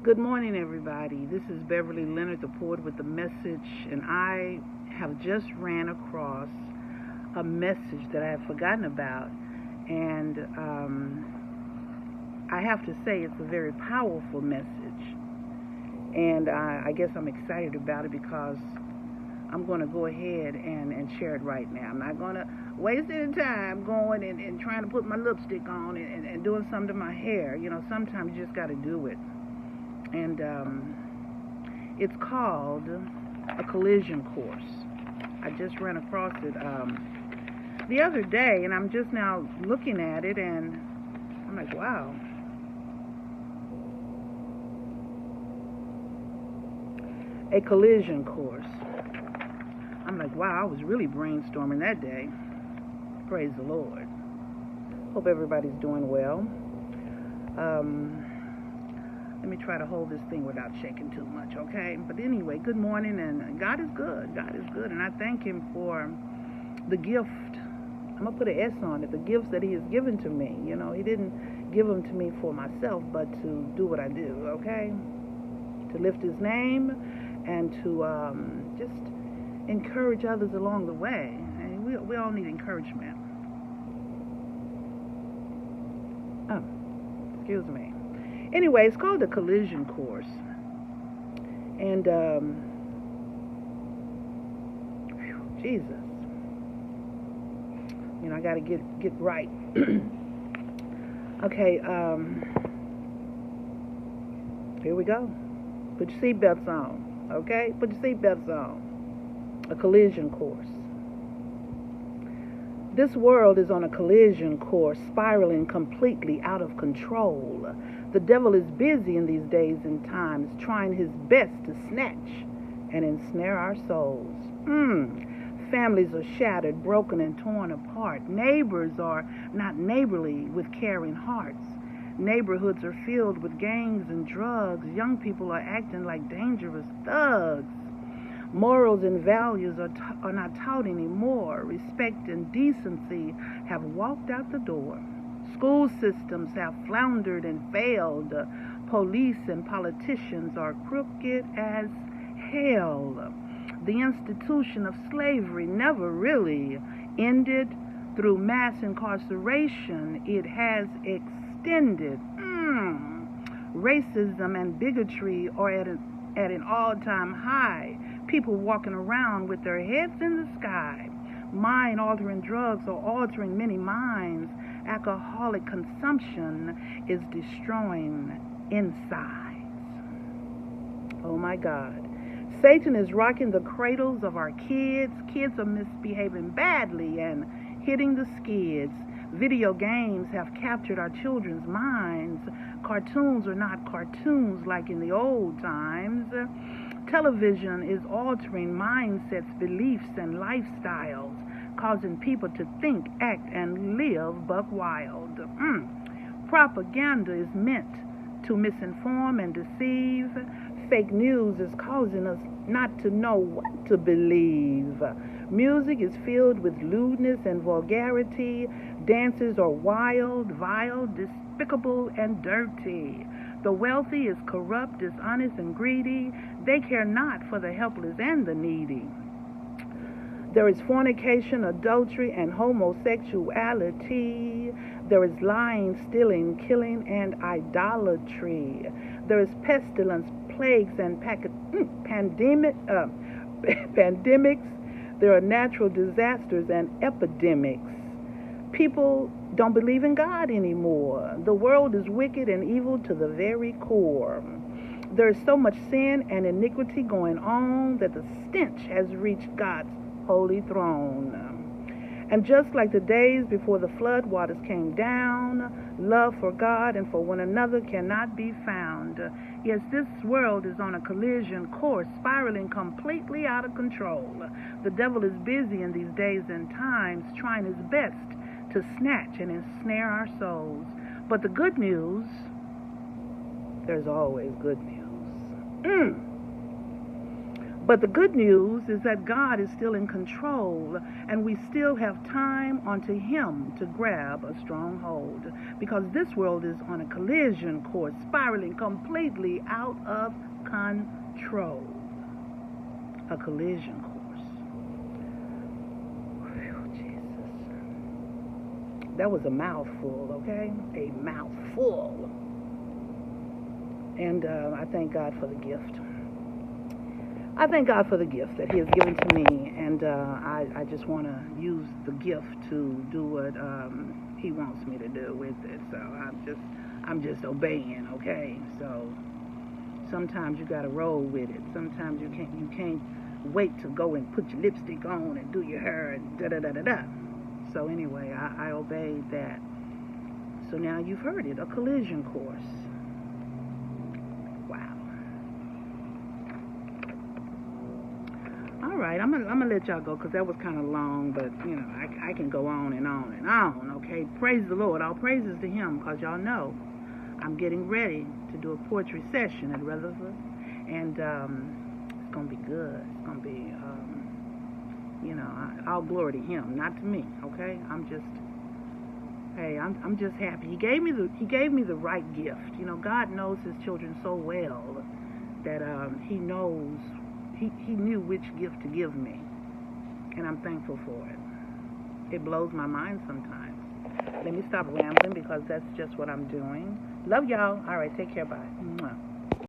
Good morning, everybody. This is Beverly Leonard, the poet, with the message, and I have just ran across a message that I have forgotten about, and I have to say it's a very powerful message, and I guess I'm excited about it because I'm going to go ahead and share it right now. I'm not going to waste any time going and trying to put my lipstick on and doing something to my hair. You know, sometimes you just got to do it. And it's called A Collision Course. I just ran across it the other day, and I'm just now looking at it, and I'm like, wow. A collision course. I'm like, wow, I was really brainstorming that day. Praise the Lord. Hope everybody's doing well. Let me try to hold this thing without shaking too much, okay? But anyway, good morning, and God is good. God is good, and I thank Him for the gift. I'm going to put an S on it, the gifts that He has given to me. You know, He didn't give them to me for myself, but to do what I do, okay? To lift His name and to just encourage others along the way. And we all need encouragement. Oh, excuse me. Anyway, it's called a collision course. And, Jesus. You know, I got to get right. Okay, here we go. Put your seatbelts on, okay? Put your seatbelts on. A collision course. This world is on a collision course, spiraling completely out of control. The devil is busy in these days and times, trying his best to snatch and ensnare our souls. Families are shattered, broken, and torn apart. Neighbors are not neighborly with caring hearts. Neighborhoods are filled with gangs and drugs. Young people are acting like dangerous thugs. Morals and values are not taught anymore. Respect and decency have walked out the door. School systems have floundered and failed. Police and politicians are crooked as hell. The institution of slavery never really ended. Through mass incarceration, it has extended. Racism and bigotry are at an all-time high. People walking around with their heads in the sky. Mind-altering drugs are altering many minds. Alcoholic consumption is destroying insides. Oh my God. Satan is rocking the cradles of our kids. Kids are misbehaving badly and hitting the skids. Video games have captured our children's minds. Cartoons are not cartoons like in the old times. Television is altering mindsets, beliefs, and lifestyles, causing people to think, act, and live buck wild. Propaganda is meant to misinform and deceive. Fake news is causing us not to know what to believe. Music is filled with lewdness and vulgarity. Dances are wild, vile, despicable, and dirty. The wealthy is corrupt, dishonest, and greedy. They care not for the helpless and the needy. There is fornication, adultery, and homosexuality. There is lying, stealing, killing, and idolatry. There is pestilence, plagues, and pandemics. There are natural disasters and epidemics. People don't believe in God anymore. The world is wicked and evil to the very core. There is so much sin and iniquity going on that the stench has reached God's holy throne. And just like the days before the flood waters came down, love for God and for one another cannot be found. Yes, this world is on a collision course, spiraling completely out of control. The devil is busy in these days and times, trying his best to snatch and ensnare our souls. But the good news, there's always good news. But the good news is that God is still in control, and we still have time unto Him to grab a strong hold, because this world is on a collision course, spiraling completely out of control. A collision course. Whew, Jesus. That was a mouthful, okay? A mouthful. And I thank God for the gift. I thank God for the gift that He has given to me, and I just want to use the gift to do what He wants me to do with it. So I'm just obeying, okay? So sometimes you got to roll with it. Sometimes you can't wait to go and put your lipstick on and do your hair and da da da da da. So anyway, I obeyed that. So now you've heard it, a collision course. Wow. All right, I'm gonna let y'all go because that was kind of long, but you know I can go on and on and on. Okay, praise the Lord. All praises to Him, because y'all know I'm getting ready to do a poetry session at Rutherford, and it's gonna be good. It's gonna be, all glory to Him, not to me. Okay, I'm just happy. He gave me the right gift. You know, God knows His children so well that He knows. He knew which gift to give me, and I'm thankful for it. It blows my mind sometimes. Let me stop rambling because that's just what I'm doing. Love y'all. All right, take care. Bye. Mwah.